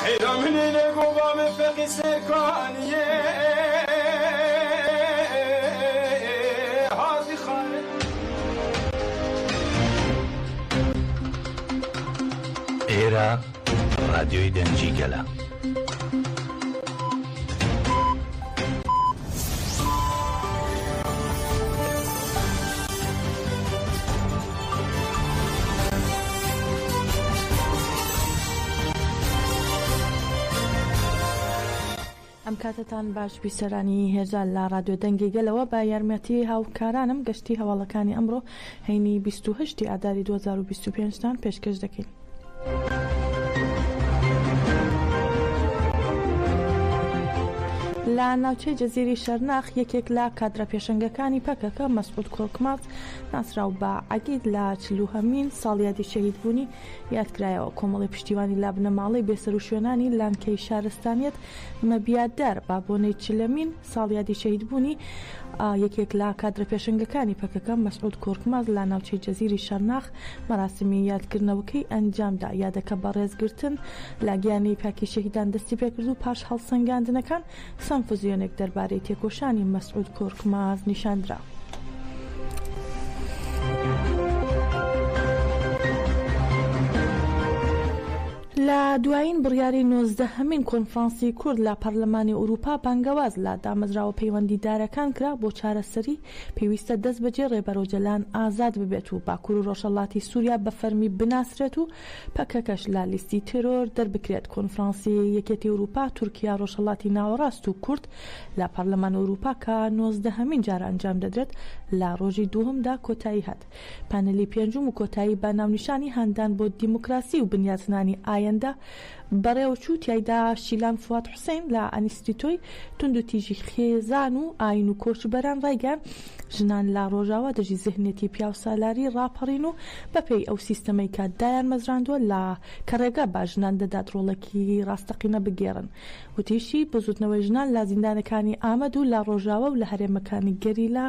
حيرة من القوة من فقي سركانية هذه خالد إيرا راديو دنجي قلا ئەم کاتتان باش بیسەرانی هێزان لە ڕادیۆ دەنگی گەلەوە با یارمەتی هاوکارانم گەشتی هەواڵەکانی ئەمڕۆ هەینی 28 ئاداری 2025تان پێشکەش دەکەین. لە ناوچەی جەزیری شەرناخ یەکێک لە کادرە پێشەنگەکانی پەکەکە مەسعود کۆڵکماز ناسراو بە عەگید لە 40هەمین ساڵیادی شەهیدبوونی یادکرایەوە. کۆمەڵی پشتیوانی لا بنەماڵەی بێسەر و شوێنانی لانکەی شارستانیەت مەبیادار با بۆنەی 40هەمین ساڵیادی شەهیدبوونی یەکێک لە کادرە پێشەنگەکانی پەکەکە مەسعود کۆڵکماز لە ناوچەی جەزیری شەرناخ مەراسمی یادکردنەوەکەی ئەنجامدا. یادەکە بە ڕێزگرتن لە گیانی پاکی شەهیدان دەستی پێکرد و پاش هەڵسەنگاندنەکان سەمفزیۆنێک دەربارەی تێکۆشانی مەسعود کۆڵکماز نیشاندرا. لە دوایین بڕیاری 19هەمین کۆنفرانسی کورد لە پەرلەمانی ئەوروپا بانگەواز لە دامەزراوە پەیوەندیدارەکان کرا بۆ چارەسەری پێویستە دەست بەجێ ڕێبەرۆجەلان ئازاد ببێت و باکوور و ڕۆژهەڵاتی سووریا بە فەرمی بناسرێت و پەکەکەش لە لیستی تێرۆر دەربکرێت. کۆنفرانسی یەکێتی ئەوروپا تورکیا ڕۆژهەڵاتی ناوەڕاست و کورد لە پەرلەمان ئەوروپا کە 19هەمین جار ئەنجام دەدرێت لە ڕۆژی دووهەمدا کۆتایی هات. پانەلی پێنجم و کۆتایی بە ناونیشانی هەندان بۆ دیموکراسی و بنیاتنانی ئایەندە بەڕێوەچوو تایدا شیلان فواد حوسێن لە ئەنیستیتۆی تونند و تیژی خێزان و ئاین و کۆچبەران ڕایگەیان ژنان لە ڕۆژاوا دەژی زەهنێتی پیا و سالاری ڕاپەڕین و بەپێی ئەو سیستەمەی کە دایان مەزراندووە لە کە ڕێگا با ژنان دەدات ڕۆڵێکی ڕاستەقینە بگێڕن. وتیشی بزوتنەوەی ژنان لە زیندانەکانی ئامەد و لە ڕۆژاوا و لە هەرێمەکانی گەریلا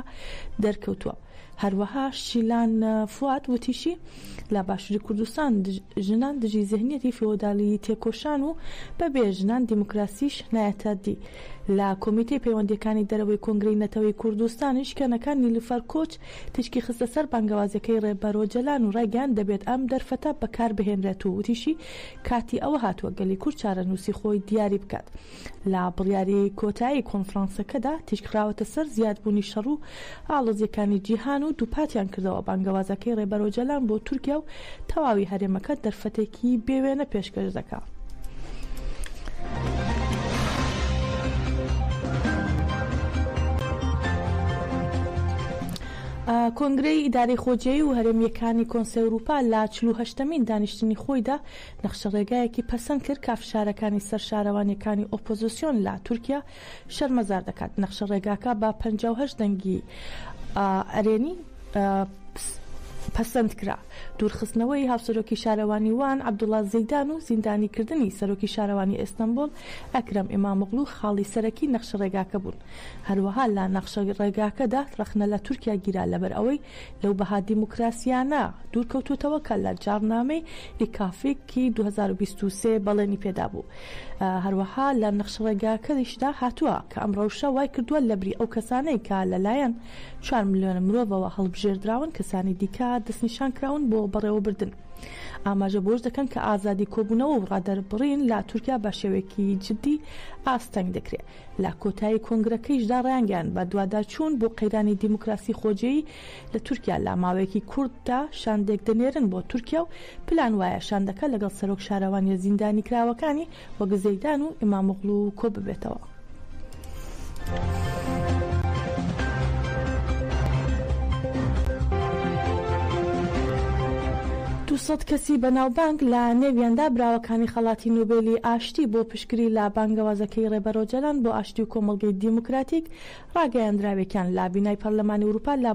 دەرکەوتووە. هەروەها شیلان فواد وتیشی لە باشووری کوردستان ژنان دژی زەهنێتی فیۆدالی تێکۆشان و بەبێ ژنان دیموکراسیش نایەتە دی. لە کۆمیتەی پەیوەندیەکانی دەرەوەی کۆنگرەی نەتەوەی کوردستانی شکێنەکان نیلوفەر کۆچ تشکی خستە سەر بانگەوازەکەی ڕێبەرۆجەلان و ڕایگەیان دەبێت ئەم دەرفەتە بەکار بهێنرێت و وتیشی کاتی ئەوە هاتووە گەلی کورد چارەنووسی خۆی دیاری بکات. لە بڕیاری کۆتایی کۆنفرانسەکەدا تشکراوەتە سەر زیادبوونی شەڕ و ئاڵۆزیەکانی جیهان و دووپاتیان کردەوە بانگەوازەکەی ڕێبەرۆجەلان بۆ تورکیا و تەواوی هەرێمەکە دەرفەتێکی بێوێنە پێشکەش دەکات. کۆنگرەی ئیدارەی خۆجێی و هەرێمیەکانی کۆنسەی ئەوروپا لە 48هەمین دانیشتنی خۆیدا نەخشە ڕێگایەکی پەسەند کرد کە فشارەکانی سەر شارەوانیەکانی ئۆپۆزیسیۆن لە تورکیا شەرمەزار دەکات. نەخشە ڕێگاکە بە 58 دەنگی ئەرێنی پەسەند کرا. دوورخستنەوەی هاوسەرۆکی شارەوانی وان عەبدوڵڵا زەیدان و زیندانیکردنی سەرۆکی شارەوانی ئێستەمبۆڵ ئەکرەم ئیمامۆغلو خاڵی سەرەکی نەخشە ڕێگاکە بوون. هەروەها لە نەخشە ڕێگاکەدا رەخنە لە تورکیا گیرا لەبەر ئەوەی لەو بەها دیموکراسیانە دوورکەوتوتەوە کە لە جارنامەی ریکافێکی 2023 بەڵێنی پێدا بوو. هەروەها لە نەخشە ڕێگاکەشدا هاتووە کە ئەم ڕەوشە وای کردووە لەبری ئەو کەسانەی کە لەلایەن 4 ملیۆنە مرۆڤەوە هەڵبژێردراون کەسانی دیکە دەستنیشان کراون بۆ بەڕێوەبردن. ئاماژە بۆش دەکەن کە ئازادی کۆبوونەوە و ڕادەربڕین لە تورکیا بە شێوەیەکی جدی ئاستەنگ دەکرێت. لە کۆتایی کۆنگرەکەیشدا ڕایانگەیان بە دوواداچوون بۆ قەیرانی دیموکراسی خۆجێی لە تورکیا لە ماوەیەکی کورددا شاندێک دەنێرن بۆ تورکیا و پلان وایە شاندەکە لەگەڵ سەرۆک شارەوانی زیندانی کراوەکانی وەک زەیدان و ئیمامۆغلو کۆ ببێتەوە. 200 کەسی بەناوبانگ لە نێویاندا براوەکانی خەڵاتی نوبێلی ئاشتی بۆ پشتگیری لە بانگەوازەکەی ڕێبەرۆجەلان بۆ ئاشتی و کۆمەڵگەی دیموکراتیک ڕاگەیاندراوێکیان لە بینای پەرلەمانی ئەوروپا لە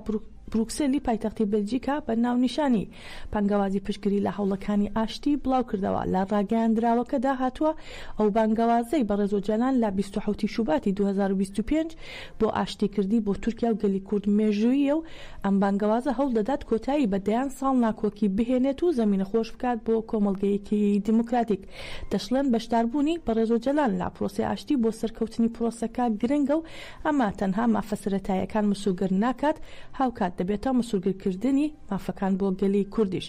بروکسلی پایتەختی بلجیکا بە ناونیشانی بانگەوازی پشتگیری لە هەوڵەکانی ئاشتی بڵاو کردەوە. لە ڕاگەیاندراوەکەدا هاتووە ئەو بانگەوازەی بە ڕێزۆجەلان لە 27 شوباتی 2025 بۆ ئاشتیکردی بۆ تورکیا و گەلی کورد مێژوویە و ئەم بانگەوازە هەوڵ دەدات کۆتایی بە دەیان ساڵ ناکۆکی بهێنێت و زەمینە خۆش بکات بۆ کۆمەڵگەیەکی دیموکراتیک. دەشڵێن بەشداربوونی بە ڕێزۆجەلان لە پرۆسی ئاشتی بۆ سەرکەوتنی پرۆسەکە گرنگە و ئەمە تەنها مافە سەرەتاییەکان مسووگر ناکات، هاوکات دەبێتە مسوورگرکردنی مافەکان بۆ گەلی کوردیش.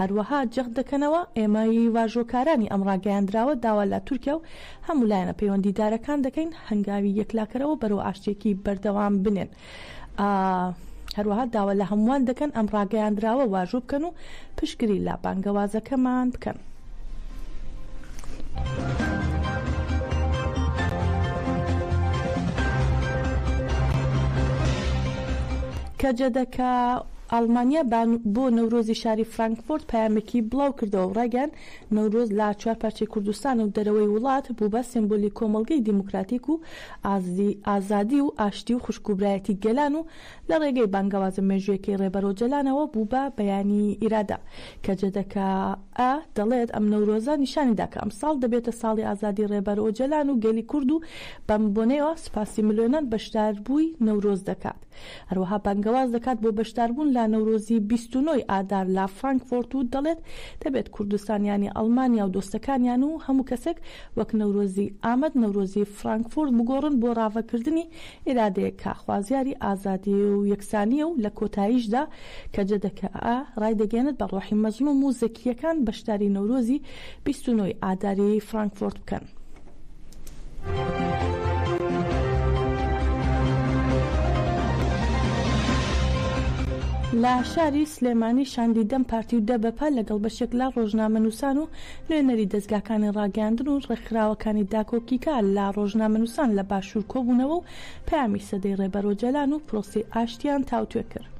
هەروەها جەخ دەکەنەوە ئێمەی واژۆکارانی ئەم ڕاگەیاندراوە داوا لە تورکیا و هەموو لایەنە پەیوەندیدارەکان دەکەین هەنگاوی یەکلاکەرەوە بەرەو ئاشتێکی بەردەوام بنێن. هەروەها داوا لە هەمووان دەکەن ئەم ڕاگەیاندراوە واژوو بکەن و پشتگیری لە بانگەوازەکەمان بکەن. کەجەدەکە ئەڵمانیا بۆ نەورۆزی شاری فرانکفورت پامێکی بڵاو کردەوە و ڕاگەیان نەورۆز لە چوارپارچەی کوردستان و دەرەوەی وڵات بوو بە سمبۆلی کۆمەڵگەی دیموکراتیک و ئازادی و ئاشتی و خوشکوبرایەتی گەلان و لە ڕێگەی بانگەوازە مێژوویەکەی ڕێبەرۆ جەلانەوە بوو بە بەیانی ئیرادا. کەجەدەکە دەڵێت ئەم نەورۆزە نیشانیدا کە ئەم ساڵ دەبێتە ساڵی ئازادی ڕێبەرۆ جەلان و گەلی کورد و بەم بۆنەوە سپاسی ملیۆنان بەشداربووی نەورۆز دەکات. هەروەها بانگەواز دەکات بۆ بەشداربوون لە نەورۆزی 29 ئادار لە فرانکفورت و دەڵێت دەبێت کوردستانیانی ئەڵمانیا و دۆستەکانیان و هەموو کەسێک وەک نەورۆزی ئامەد نەورۆزی فرانکفورت بگۆڕن بۆ ڕاوەکردنی ئێرادەیە کە خوازیاری ئازادی و یەکسانیە و لە کۆتاییشدا کەجەدەکە ڕای دەگەێنێت بە ڕۆحی مەزلوم و زەکیەکان بەشداری نەورۆزی 29 ئاداری فرانکفورت بکەن. لە شاری سلێمانی شاندیدەم پارتی و دەبەپە لەگەڵ بەشێک لە ڕۆژنامەنووسان و نوێنەری دەستگاکانی ڕاگەاندن و ڕێکخراوەکانی داکۆکیکە لە ڕۆژنامەنووسان لە باشوور کۆبوونەوە و پەیامی سەدەی ڕێبەرۆ جەلان و پرۆسی ئاشتیان تاوتوێ کرد.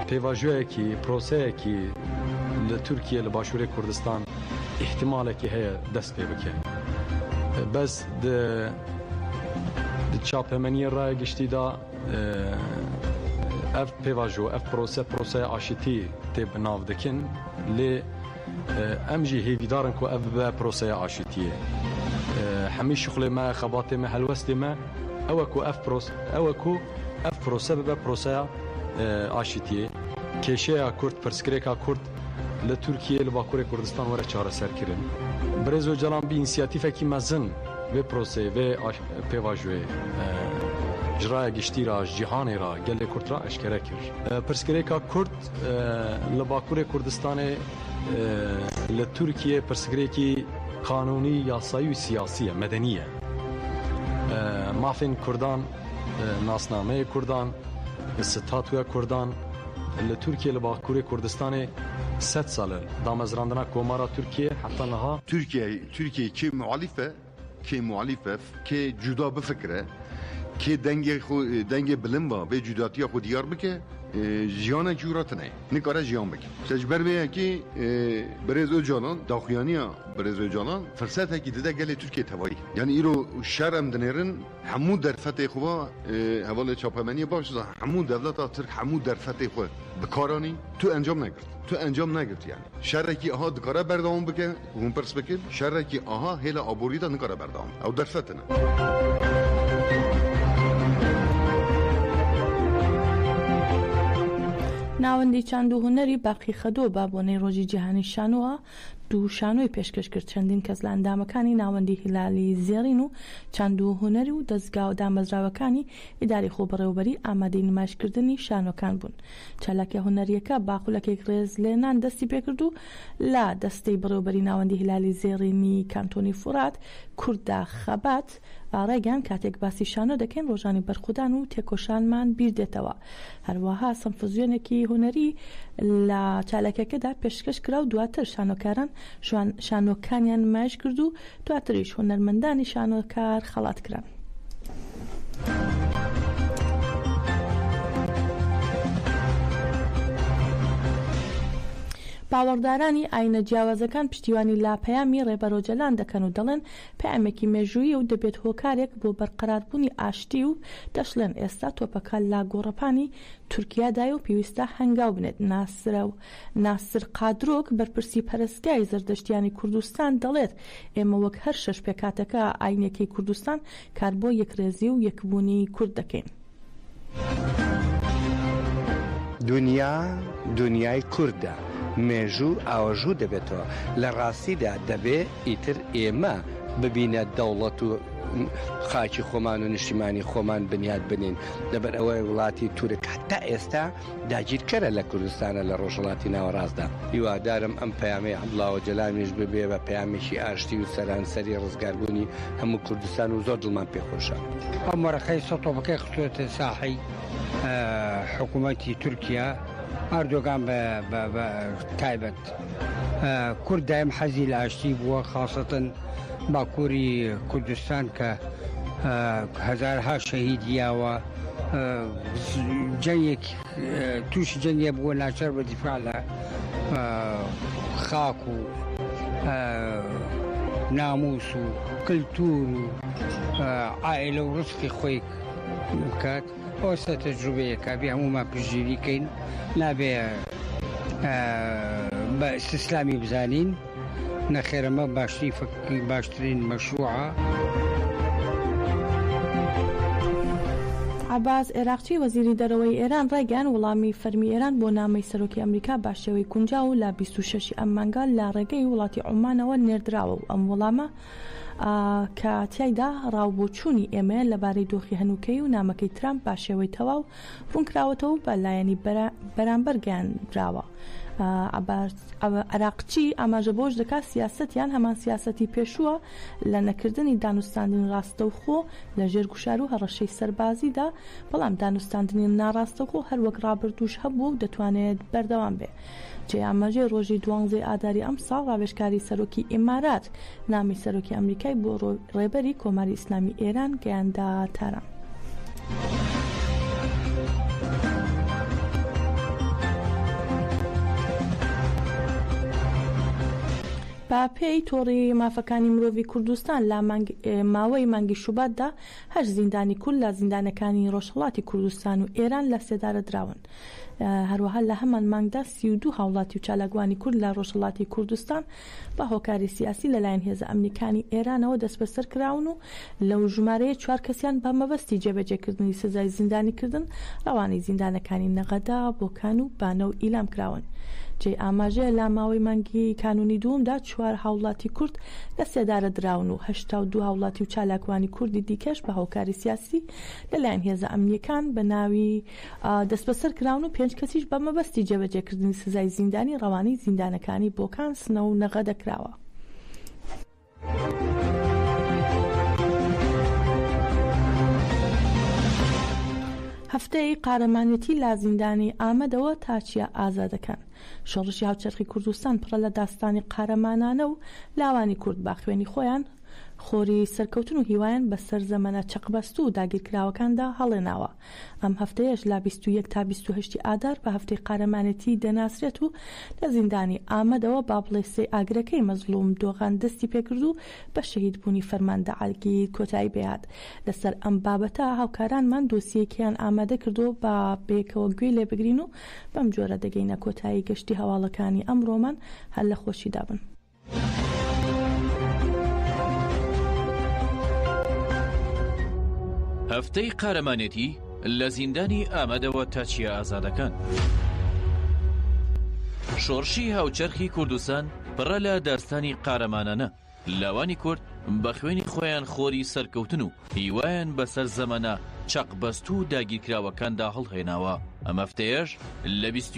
پێواژوەیەکی پرۆسەیەکی لە تورکیە لە باشووری کوردستان احتیمالێکی هەیە دەست پێ بکەن. بەس چاپەمەنیە ڕایگەشتیدا ئەف پێواژۆ ئەف پرۆسەیە ئاشتی تێ بناو دەکەن لێ ئەمژی هێویدارن کو ئەف بە پرۆسەیە ئاشتیە هەمی شغلێ مە خەباتێ مە هەلوەستێ مە ئەوە کو ئەف پرۆسە ببە پرۆسەیە ئاشتیە کێشەیە کورد پرسکرێکا کورد لە تورکیە لە باکووری کوردستان وەرە چارەسەرکردن. برێزۆ جەلان بی ئینسیاتیفێکی مەزن vê prosê vê pêvajoyê ji giştî ra ji cîhanê ra gelê Kurd ra eşkere kir. Pirsgirêka Kurd li Bakurê Kurdistanê li Tirkiye pirsgirêkî kanûnî yasayî û siyasî ye, medenî ye. Mafên Kurdan, nasnameyê Kurdan, statûya Kurdan li Tirkiye li Bakurê Kurdistanê 100 sal damezrandina komara Tirkiye heta niha Türkiye ki muhalife ki cuda bifikre ki denge bilim ba ve cudatiya xwe diyar bike jiyana curatine nikare jiyan bike. Sejber be ki Birêz Öcalan daxuyaniya Birêz Öcalan fırsateki dide gele Türkiye tevayî. Yani îro şer em dinerin hemû derfetê xwe hevalê çapemeniye baş da hemû devleta Türk hemû derfetê xwe bikaranî tu encam negirt. Tu encam negirt yani. Şerrekî aha dikare berdewam bike hûn pirs bikin. Şerrekî aha hêla aborî da nikare berdewam. Ew derfetine. ناوەندی چاند و هوەری باقی خەدۆ با بۆنەی ڕۆژی جیهانی شانۆوە دوو شانۆی پێشکەش کرد. چەندین کەس لە ئەندامەکانی ناوەندی هیلالی زێڕین و چاند و هوەری و دەستگا و دامەزراوەکانی ئیداری خۆبەڕێوەبەری ئامادەی نمایشکردنی شانۆکان بوون. چالاکیە هوەریەکە باخولەکێک ڕێز لێنان دەستی پێکرد و لە دەستەی بەڕێوەبەری ناوەندی هیلالی زێڕینی کانتۆنی فورات کووردا خەبات ڕێگەیان کاتێک باسی شانۆ دەکەین ڕۆژانی بەرخودان و تێکۆشانمان بیردێتەوە. هەروەها سەمفزیۆنێکی هوەری لە چالاکەکەدا پێشکەش کرا و دواتر شانۆکاران شانۆکانیان نمایش کرد و دواتریش هونەرمەندانی شانۆکار خەڵات کران. باوەڕدارانی ئاینە جیاوازەکان پشتیوانی لاپەیامی ڕێبەرۆجەلان دەکەن و دەڵێن پەیامێکی مێژوویە و دەبێت هۆکارێک بۆ بەرقەراربوونی ئاشتی و دەشڵێن ئێستا تۆپەکە لا گۆڕەپانی تورکیادای و پێویستە هەنگاو بنێت. ناسر قادرۆک بەرپرسی پەرستگای زەردەشتیانی کوردستان دەڵێت ئێمە وەک هەر شەش پێکاتەکە ئاینەکەی کوردستان کار بۆ یەکرێزی و یەکبوونی کورد دەکەین. دنیای کوردە مێژوو ئاوەژوو دەبێتەوە لە ڕاستیدا دەبێ ئیتر ئێمە ببینە دەوڵەت و خاکی خۆمان و نیشتیمانی خۆمان بنیاد بنین لەبەر ئەوەی وڵاتی تورک هەتا ئێستا داگیرکەرە لە کوردستانە لە ڕۆژهەڵاتی ناوەڕاستدا. هیوادارم ئەم پەیامەی عەبدوڵڵا ئۆجەلانیش ببێ بە پەیامێکی ئاشتی و سەرانسەری ڕزگاربوونی هەموو کوردستان و زۆر دڵمان پێخۆشە. ئەم وەرەقەی سەتۆپەکەی خستوێتە ساحەی حکوومەتی تورکیا ئەردۆگان بە تایبەت کورد دایم حەزی لە ئاشتی بووە خاصەتەن باکووری کوردستان کە هەزارها شەهیدیاوە جەنگێک تووشی جەنگێ بووە ناچار بە دیفاع لە خاک و ناموس و کلتور و عائلە و ڕزقی خۆی بکات. ئەوستا تەجروبەیەکە بێ هەمومان پشتگیریکەین نابێ بە ئیستیسلامی بزانین نەخێرەمە باشترین مەشروعە. عەباس عێراقچی وەزیری دەرەوەی ئێران ڕێگەیان وەڵامی فەرمی ئێران بۆ نامەی سەرۆکی ئەمریکا بە شێوەی کونجاو لە 26 ئەم مانگە لە ڕێگەی وڵاتی عومانەوە نێردراوە و ئەم وەڵامە کە تیایدا ڕاوبۆچوونی ئێمە لەبارەی دۆخی هەنووکەی و نامەکەی ترامپ با شێوەی تەواو ڕوونکراوەتەوە بە لایەنی بەرامبەر گەیاندراوە. عێراقچی ئاماژە بۆش دەکات سیاسەتیان هەمان سیاسەتی پێشووە لە نەکردنی دانوستاندنی ڕاستەوخۆ لە ژێرگوشار و هەڕەشەی سەربازیدا، بەڵام دانوستاندنی ناڕاستەوخۆ هەروەک ڕابردوش هەبوو و دەتوانێت بەردەوام بێ. جێ ئاماژەی ڕۆژی 12 ئاداری ئەم ساڵ ڕاوێژکاری سەرۆکی ئیمارات نامی سەرۆکی ئەمریکای بۆ ڕێبەری کۆماری ئیسلامی ئێران گەیاندا تاران. با پێی تۆڕی مافەکانی مرۆڤی کوردستان لە ماوەی مانگی شوباتدا 8 زیندانی کورد لە زیندانەکانی ڕۆژهەڵاتی کوردستان و ئێران لە سێدارە دراون. هەروەها لە هەمان مانگدا 32 هاوڵاتی و چالاکوانی کورد لە ڕۆژهەڵاتی کوردستان بە هۆکاری سیاسی لەلایەن هێزە ئەمریکانی ئێرانەوە دەست بەسەر کراون و لەو ژمارەیە 4 کەسیان بە مەبەستی جێبەجێکردنی سزای زیندانیکردن ڕەوانەی زیندانەکانی نەغەدا بۆکان و بانە و ئیلام کراون. جێ ئاماژەیە لە ماوەی مانگی کانونی دووەمدا 4 هاوڵاتی کورد لە سێدارە دراون و 82 هاوڵاتی و چالاکوانی کوردی دیکەش بە هۆکاری سیاسی لەلایەن هێزە ئەمریکان بە ناوی دەست بەسەر کراون و 5 کەسیش بە مەبەستی جێبەجێکردنی سزای زیندانی ڕەوانەی زیندانەکانی بۆکان سنە و نەغە دەکراوە. هەفتەی قارەمانەتی لا زیندانی ئامەدەوە تاچیە ئازادەکان. شۆڕشی هاوچەرخی کوردستان پڕە لە داستانی قارەمانانە و لاوانی کورد با خوێنی خۆیان خۆری سەرکەوتن و هیوایان بەسەر زەمەنە چەقبەست و داگیرکراوەکاندا هەڵێناوە. ئەم هەفتەیەش لا 21 تا 28 ئادار بە هەفتەی قارەمانەتی دەناسرێت و لە زیندانی ئامەدەوە با بڵێ سێ ئاگرەکەی مەزلوم دۆغان دەستی پێکرد و بە شەهیدبوونی فەرماندە عەلگیر کۆتایی بێهات. لەسەر ئەم بابەتە هاوکارانمان دۆسیەکیان ئامادە کردو بە بێکەوە گوێ لێ بگرین و بەم جۆرە دەگەینە کۆتایی گەشتی هەواڵەکانی ئەمڕۆمان هەر لە خۆشیدا بن. هەفتەی قارەمانێتی لە زیندانی ئامەدەوە تاچیە ئازادەکان. شۆڕشی هاوچەرخی کوردستان پڕە لە داستانی قارەمانانە. لاوانی کورد بە خوێنی خۆیان خۆری سەرکەوتن و هیوایان بەسەر زەمەنە چەقبەست و داگیرکراوەکاندا هەڵهێناوە. ئەم هەفتەیەش لە 21